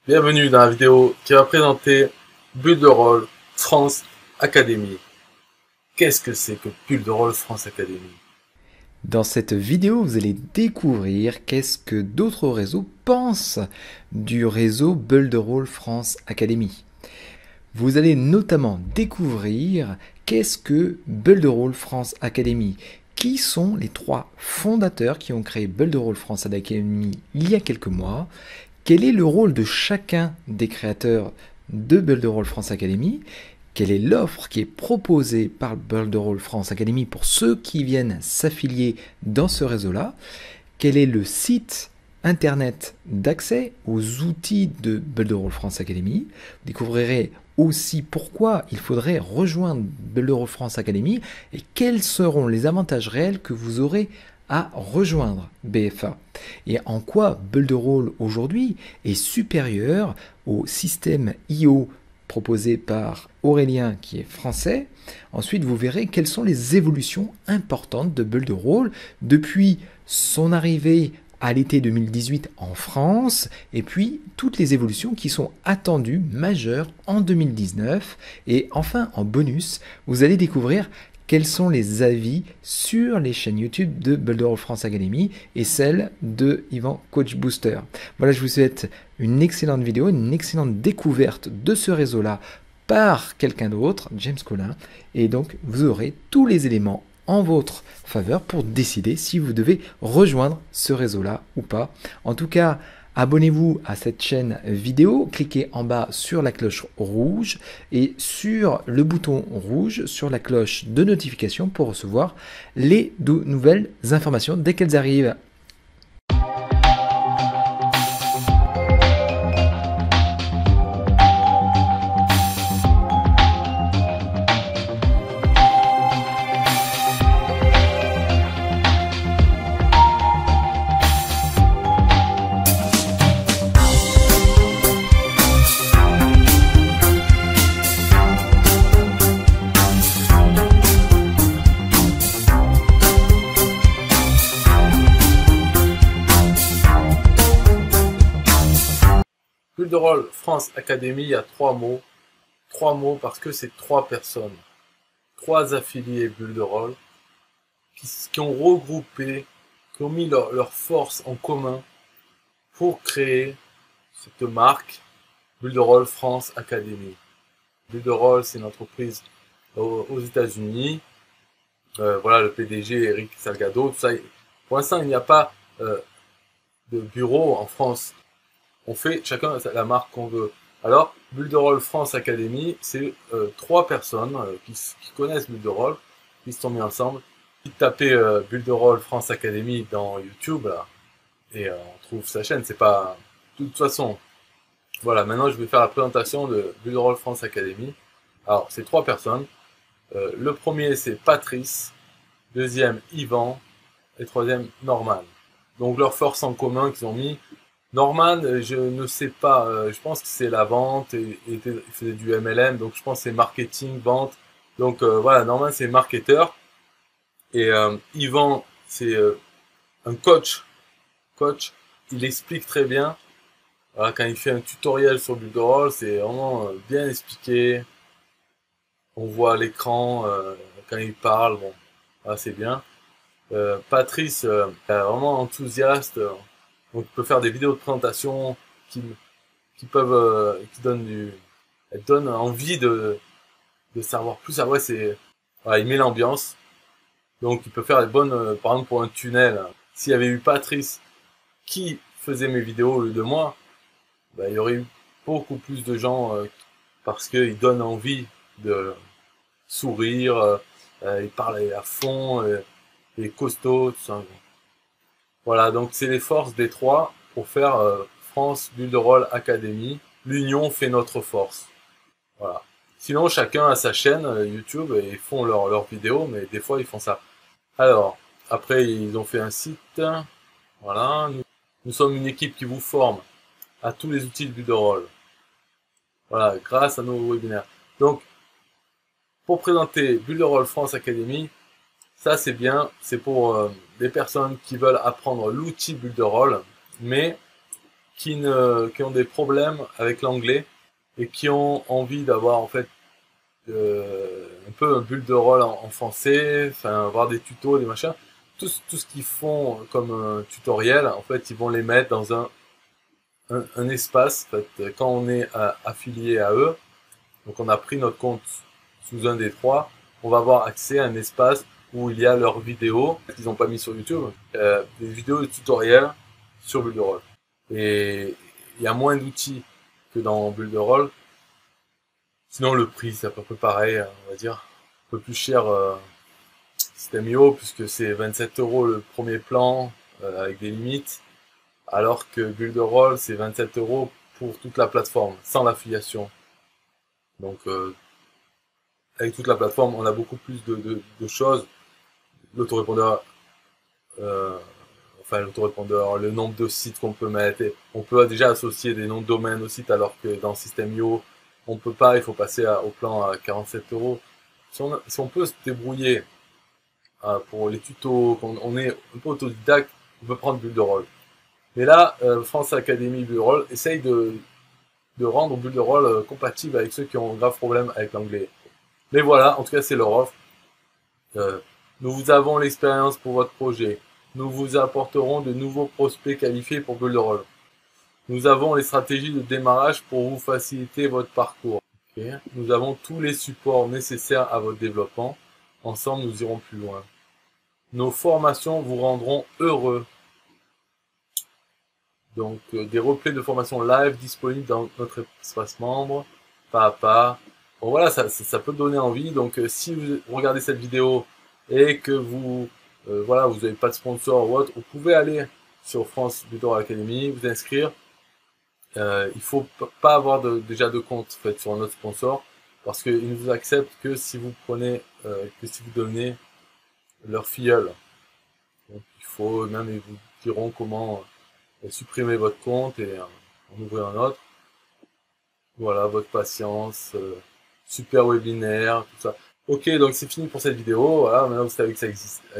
Bienvenue dans la vidéo qui va présenter Bulle de Rôle France Academy. Qu'est-ce que c'est que Bulle de Rôle France Academy? Dans cette vidéo, vous allez découvrir qu'est-ce que d'autres réseaux pensent du réseau Bulle de Rôle France Academy. Vous allez notamment découvrir qu'est-ce que Bulle de Rôle France Academy. Qui sont les trois fondateurs qui ont créé Bulle de Rôle France Academy il y a quelques mois? Quel est le rôle de chacun des créateurs de Bulle de Rôle France Academy? Quelle est l'offre qui est proposée par Bulle de Rôle France Academy pour ceux qui viennent s'affilier dans ce réseau-là? Quel est le site internet d'accès aux outils de Bulle de Rôle France Academy? Vous découvrirez aussi pourquoi il faudrait rejoindre Bulle de Rôle France Academy et quels seront les avantages réels que vous aurez à rejoindre BFA et en quoi Bulle de Rôle aujourd'hui est supérieur au système IO proposé par Aurélien qui est français. Ensuite, vous verrez quelles sont les évolutions importantes de Bulle de Rôle depuis son arrivée à l'été 2018 en France et puis toutes les évolutions qui sont attendues majeures en 2019. Et enfin, en bonus, vous allez découvrir quels sont les avis sur les chaînes YouTube de Bulle de Rôle France Academy et celle de Yvan Coach Booster. Voilà, je vous souhaite une excellente vidéo, une excellente découverte de ce réseau-là par quelqu'un d'autre, James Collin, et donc vous aurez tous les éléments en votre faveur pour décider si vous devez rejoindre ce réseau-là ou pas. En tout cas, abonnez-vous à cette chaîne vidéo, cliquez en bas sur la cloche rouge et sur le bouton rouge sur la cloche de notification pour recevoir les nouvelles informations dès qu'elles arrivent. Bulle de Rôle France Academy, il y a trois mots. Trois mots parce que c'est trois personnes. Trois affiliés Bulle de Rôle qui ont regroupé, qui ont mis leur force en commun pour créer cette marque Bulle de Rôle France Academy. Bulle de Rôle, c'est une entreprise aux États-Unis. Voilà, le PDG Eric Salgado, tout ça. Pour l'instant, il n'y a pas de bureau en France. On fait chacun la marque qu'on veut. Alors, Bulle de Rôle France Academy, c'est trois personnes qui connaissent Bulle de Rôle, qui se sont mis ensemble. Vous tapez Bulle de Rôle France Academy dans YouTube là, et on trouve sa chaîne. C'est pas de toute façon. Voilà, maintenant je vais faire la présentation de Bulle de Rôle France Academy. Alors, c'est trois personnes. Le premier c'est Patrice, deuxième Yvan et troisième Norman. Donc leur force en commun qu'ils ont mis. Norman, je ne sais pas, je pense que c'est la vente, et il faisait du MLM, donc je pense que c'est marketing, vente. Donc voilà, Norman c'est marketeur. Et Yvan, c'est un coach. Il explique très bien. Voilà, quand il fait un tutoriel sur Bulle de Rôle, c'est vraiment bien expliqué. On voit à l'écran quand il parle, bon, voilà, c'est bien. Patrice, vraiment enthousiaste. Donc, on peut faire des vidéos de présentation qui donnent envie de savoir plus. Ah ouais, voilà, il met l'ambiance. Donc, il peut faire des bonnes, par exemple, pour un tunnel. S'il y avait eu Patrice qui faisait mes vidéos au lieu de moi, bah, il y aurait eu beaucoup plus de gens parce qu'il donne envie de sourire, il parle à fond, il est costaud, tout ça. Voilà, donc c'est les forces des trois pour faire France Bulle de Rôle Academy. L'union fait notre force. Voilà. Sinon, chacun a sa chaîne YouTube et ils font leurs vidéos, mais des fois ils font ça. Alors, après ils ont fait un site. Voilà, nous sommes une équipe qui vous forme à tous les outils de Bulle de Rôle. Voilà, grâce à nos webinaires. Donc, pour présenter Bulle de Rôle France Academy, ça c'est bien, c'est pour des personnes qui veulent apprendre l'outil Bulle de Rôle, mais qui ont des problèmes avec l'anglais et qui ont envie d'avoir en fait un peu un bulle de rôle en français, enfin avoir des tutos, des machins. Tout ce qu'ils font comme tutoriel, en fait, ils vont les mettre dans un espace. En fait, quand on est affilié à eux, donc on a pris notre compte sous un des trois, on va avoir accès à un espace où il y a leurs vidéos qu'ils n'ont pas mis sur YouTube, des vidéos de tutoriels sur Bulle de Rôle. Et il y a moins d'outils que dans Bulle de Rôle. Sinon le prix c'est à peu près pareil, on va dire. Un peu plus cher System.io puisque c'est 27 € le premier plan avec des limites, alors que Bulle de Rôle c'est 27 € pour toute la plateforme, sans l'affiliation. Donc avec toute la plateforme, on a beaucoup plus de choses. L'autorépondeur, l'autorépondeur, le nombre de sites qu'on peut mettre. Et on peut déjà associer des noms de domaine au site, alors que dans System.io, on peut pas, il faut passer au plan à 47 €. Si on peut se débrouiller pour les tutos, quand on est un peu autodidacte, on peut prendre Bulle de Rôle. Mais là, France Academy Bulle de Rôle essaye de rendre Bulle de Rôle compatible avec ceux qui ont un grave problème avec l'anglais. Mais voilà, en tout cas, c'est leur offre. Nous vous avons l'expérience pour votre projet. Nous vous apporterons de nouveaux prospects qualifiés pour Bulle de Rôle. Nous avons les stratégies de démarrage pour vous faciliter votre parcours. Okay. Nous avons tous les supports nécessaires à votre développement. Ensemble, nous irons plus loin. Nos formations vous rendront heureux. Donc, des replays de formation live disponibles dans notre espace membre, pas à pas. Bon, voilà, ça peut donner envie. Donc, si vous regardez cette vidéo et que vous n'avez pas de sponsor ou autre, vous pouvez aller sur France Bulle de Rôle Academy, vous inscrire. Il faut pas avoir déjà de compte en fait, sur notre sponsor, parce qu'ils ne vous acceptent que si vous prenez, que si vous devenez leur filleul. Donc, il faut, même ils vous diront comment supprimer votre compte et en ouvrir un autre. Voilà, votre patience, super webinaire, tout ça. Ok, donc c'est fini pour cette vidéo. Voilà, maintenant vous savez que ça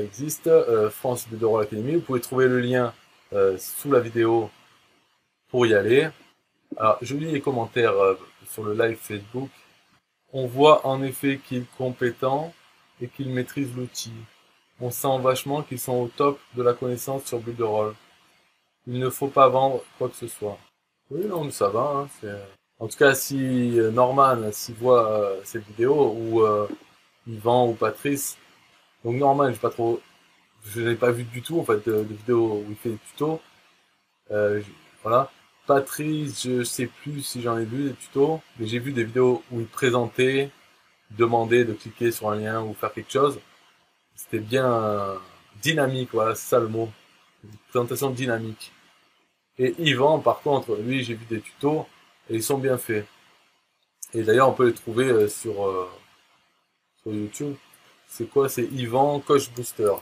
existe. France Bulle de Rôle Academy. Vous pouvez trouver le lien sous la vidéo pour y aller. Alors, je lis les commentaires sur le live Facebook. On voit en effet qu'il est compétent et qu'il maîtrise l'outil. On sent vachement qu'ils sont au top de la connaissance sur Bulle de Rôle. Il ne faut pas vendre quoi que ce soit. Oui, non, mais ça va. Hein, en tout cas, si Norman s'il voit cette vidéo, ou Yvan ou Patrice, donc Norman, je n'ai pas vu du tout en fait de vidéo où il fait des tutos. Voilà. Patrice, je sais plus si j'en ai vu des tutos, mais j'ai vu des vidéos où il présentait, demandait de cliquer sur un lien ou faire quelque chose. C'était bien dynamique, voilà, c'est ça le mot. Une présentation dynamique. Et Yvan, par contre, lui, j'ai vu des tutos et ils sont bien faits. Et d'ailleurs, on peut les trouver sur YouTube. C'est quoi? C'est Yvan Coach Booster.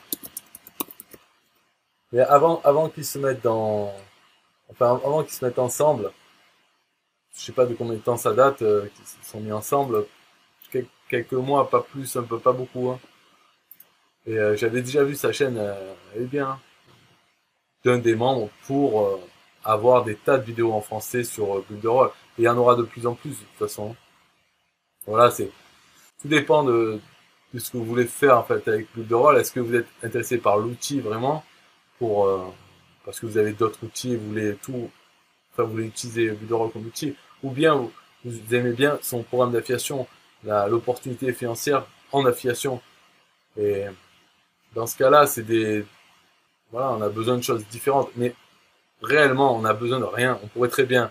Et avant qu'ils se mettent avant qu'ils se mettent ensemble, je sais pas de combien de temps ça date, qu'ils se sont mis ensemble, quelques mois, pas plus, un peu, pas beaucoup. Hein. Et j'avais déjà vu sa chaîne, elle est bien, d'un des membres pour avoir des tas de vidéos en français sur Bulle de Rôle. Et il y en aura de plus en plus, de toute façon. Voilà, tout dépend de ce que vous voulez faire en fait avec Bulle de Rôle. Est-ce que vous êtes intéressé par l'outil vraiment parce que vous avez d'autres outils et vous voulez utiliser Bulle de Rôle comme outil, ou bien vous aimez bien son programme d'affiliation, l'opportunité financière en affiliation. Et dans ce cas-là, on a besoin de choses différentes, mais réellement, on a besoin de rien. On pourrait très bien,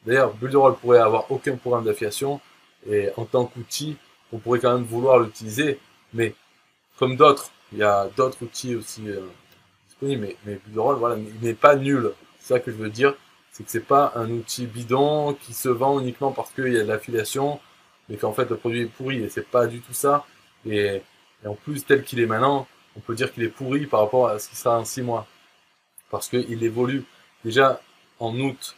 d'ailleurs, Bulle de Rôle pourrait avoir aucun programme d'affiliation, et en tant qu'outil, on pourrait quand même vouloir l'utiliser, mais comme d'autres, il y a d'autres outils aussi disponibles, mais Bulle de Rôle, voilà, il n'est pas nul. C'est ça que je veux dire, c'est que c'est pas un outil bidon qui se vend uniquement parce qu'il y a de l'affiliation, mais qu'en fait le produit est pourri, et c'est pas du tout ça. Et en plus, tel qu'il est maintenant, on peut dire qu'il est pourri par rapport à ce qui sera en 6 mois. Parce qu'il évolue. Déjà, en août,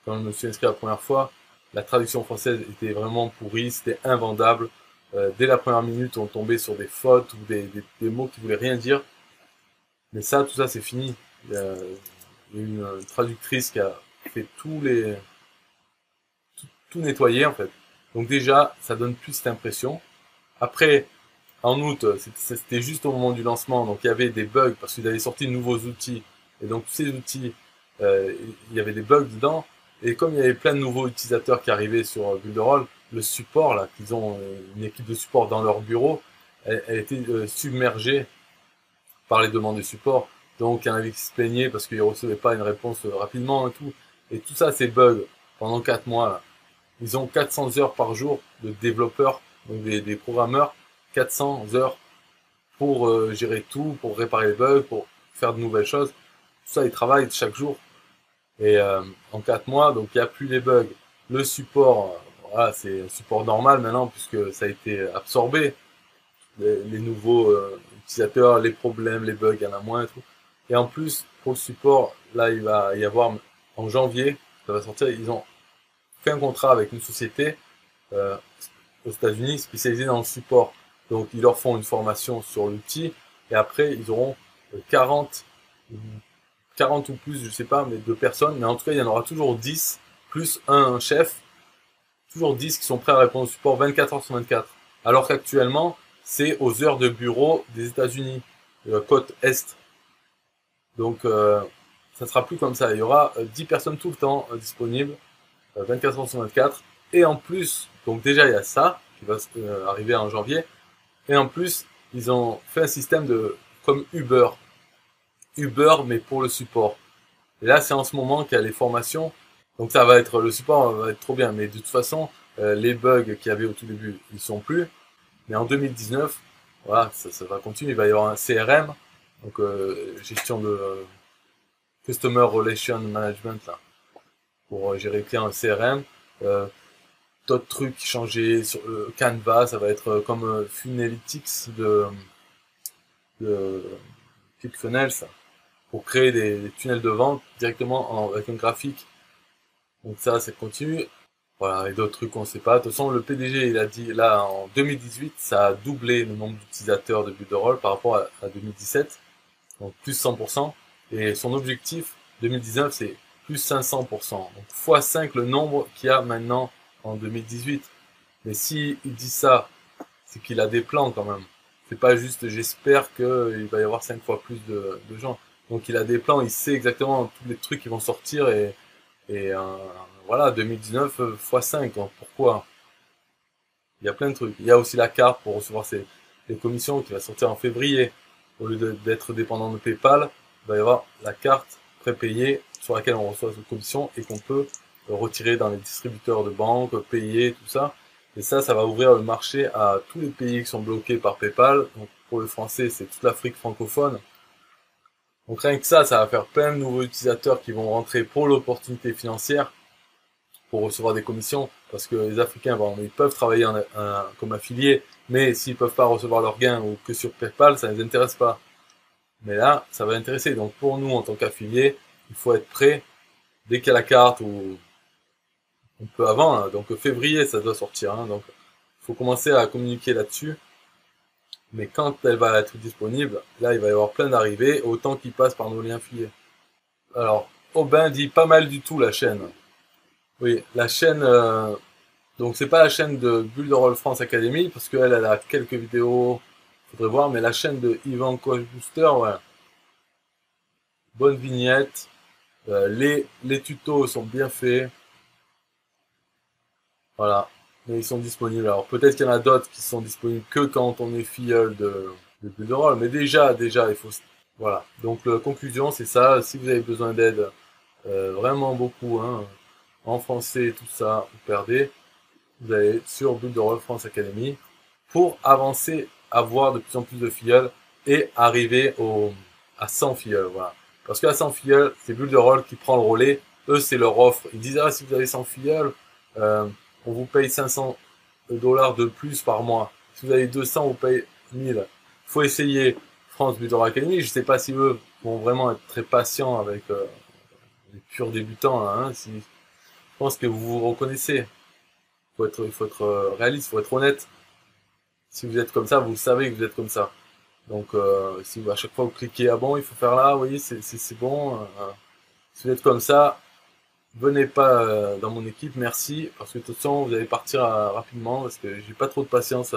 quand je me suis inscrit la première fois, la traduction française était vraiment pourrie, c'était invendable. Dès la première minute, on tombait sur des fautes ou des mots qui voulaient rien dire. Mais ça, tout ça, c'est fini. Il y a une traductrice qui a fait tout nettoyer en fait. Donc déjà, ça donne plus cette impression. Après, en août, c'était juste au moment du lancement, donc il y avait des bugs parce qu'ils avaient sorti de nouveaux outils. Et donc tous ces outils, il y avait des bugs dedans. Et comme il y avait plein de nouveaux utilisateurs qui arrivaient sur Builderall, le support là, qu'ils ont une équipe de support dans leur bureau, elle était submergée par les demandes de support. Donc il y en avait qui se plaignaient parce qu'ils ne recevaient pas une réponse rapidement et tout. Et tout ça, c'est bug pendant 4 mois. Là. Ils ont 400 heures par jour de développeurs, donc des programmeurs, 400 heures pour gérer tout, pour réparer les bugs, pour faire de nouvelles choses. Tout ça, ils travaillent chaque jour. Et en 4 mois, donc il n'y a plus les bugs. Le support, voilà, c'est un support normal maintenant puisque ça a été absorbé. Les nouveaux utilisateurs, les problèmes, les bugs, il y en a moins et tout. Et en plus, pour le support, là, il va y avoir en janvier, ça va sortir, ils ont fait un contrat avec une société aux États-Unis spécialisée dans le support. Donc, ils leur font une formation sur l'outil et après, ils auront 40 ou plus, je sais pas, mais de personnes. Mais en tout cas, il y en aura toujours 10 plus un chef. Toujours 10 qui sont prêts à répondre au support 24 heures sur 24. Alors qu'actuellement, c'est aux heures de bureau des États-Unis, côte Est. Donc, ça sera plus comme ça. Il y aura 10 personnes tout le temps disponibles, 24 heures sur 24. Et en plus, donc déjà, il y a ça qui va arriver en janvier. Et en plus, ils ont fait un système comme Uber. Uber, mais pour le support. Et là, c'est en ce moment qu'il y a les formations. Donc ça va être, le support va être trop bien. Mais de toute façon, les bugs qu'il y avait au tout début, ils sont plus. Mais en 2019, voilà, ça va continuer. Il va y avoir un CRM, donc gestion de Customer Relation Management, là, pour gérer les clients, CRM. D'autres trucs qui changeaient sur le Canva, ça va être comme Funnelytics de ClickFunnels, pour créer des tunnels de vente directement avec un graphique. Donc ça continu. Voilà, et d'autres trucs qu'on ne sait pas. De toute façon, le PDG, il a dit, là, en 2018, ça a doublé le nombre d'utilisateurs de Builderall par rapport à 2017. Donc, plus 100%. Et son objectif, 2019, c'est plus 500%. Donc, fois 5 le nombre qu'il y a maintenant en 2018. Mais si il dit ça, c'est qu'il a des plans quand même. C'est pas juste, j'espère qu'il va y avoir 5 fois plus de gens. Donc, il a des plans, il sait exactement tous les trucs qui vont sortir et voilà, 2019 x 5, donc pourquoi? Il y a plein de trucs. Il y a aussi la carte pour recevoir les commissions qui va sortir en février. Au lieu d'être dépendant de PayPal, il va y avoir la carte prépayée sur laquelle on reçoit ses commissions et qu'on peut retirer dans les distributeurs de banque, payer, tout ça. Et ça va ouvrir le marché à tous les pays qui sont bloqués par PayPal. Donc pour le français, c'est toute l'Afrique francophone. Donc rien que ça va faire plein de nouveaux utilisateurs qui vont rentrer pour l'opportunité financière, pour recevoir des commissions, parce que les Africains, bon, ils peuvent travailler comme affiliés, mais s'ils peuvent pas recevoir leurs gains ou que sur PayPal, ça ne les intéresse pas. Mais là, ça va intéresser. Donc pour nous, en tant qu'affiliés, il faut être prêt dès qu'il y a la carte ou un peu avant. Hein. Donc février, ça doit sortir. Hein. Donc il faut commencer à communiquer là-dessus. Mais quand elle va être disponible, là, il va y avoir plein d'arrivées, autant qu'ils passent par nos liens affiliés. Alors, Aubin dit pas mal du tout la chaîne. Oui, la chaîne, donc c'est pas la chaîne de Builderall France Academy, parce qu'elle a quelques vidéos, faudrait voir, mais la chaîne de Yvan Coach Booster, ouais. Bonne vignette, les tutos sont bien faits, voilà, mais ils sont disponibles. Alors peut-être qu'il y en a d'autres qui sont disponibles que quand on est filleul de Builderall, mais déjà, il faut, voilà. Donc la conclusion, c'est ça, si vous avez besoin d'aide, vraiment beaucoup, hein, en français, tout ça, vous perdez. Vous allez sur Builderall France Academy pour avancer, avoir de plus en plus de filleuls et arriver à 100 filleuls. Voilà. Parce qu'à 100 filleuls, c'est Builderall qui prend le relais. Eux, c'est leur offre. Ils disent, ah, si vous avez 100 filleuls, on vous paye 500 $ de plus par mois. Si vous avez 200, on vous paye 1000. Faut essayer France Builderall Academy. Je sais pas si eux vont vraiment être très patients avec les purs débutants. Là, hein, si, je pense que vous vous reconnaissez. Il faut être réaliste, il faut être honnête. Si vous êtes comme ça, vous savez que vous êtes comme ça. Donc, si à chaque fois vous cliquez, ah bon, il faut faire là, oui, c'est bon. Si vous êtes comme ça, venez pas dans mon équipe, merci, parce que de toute façon, vous allez partir rapidement, parce que j'ai pas trop de patience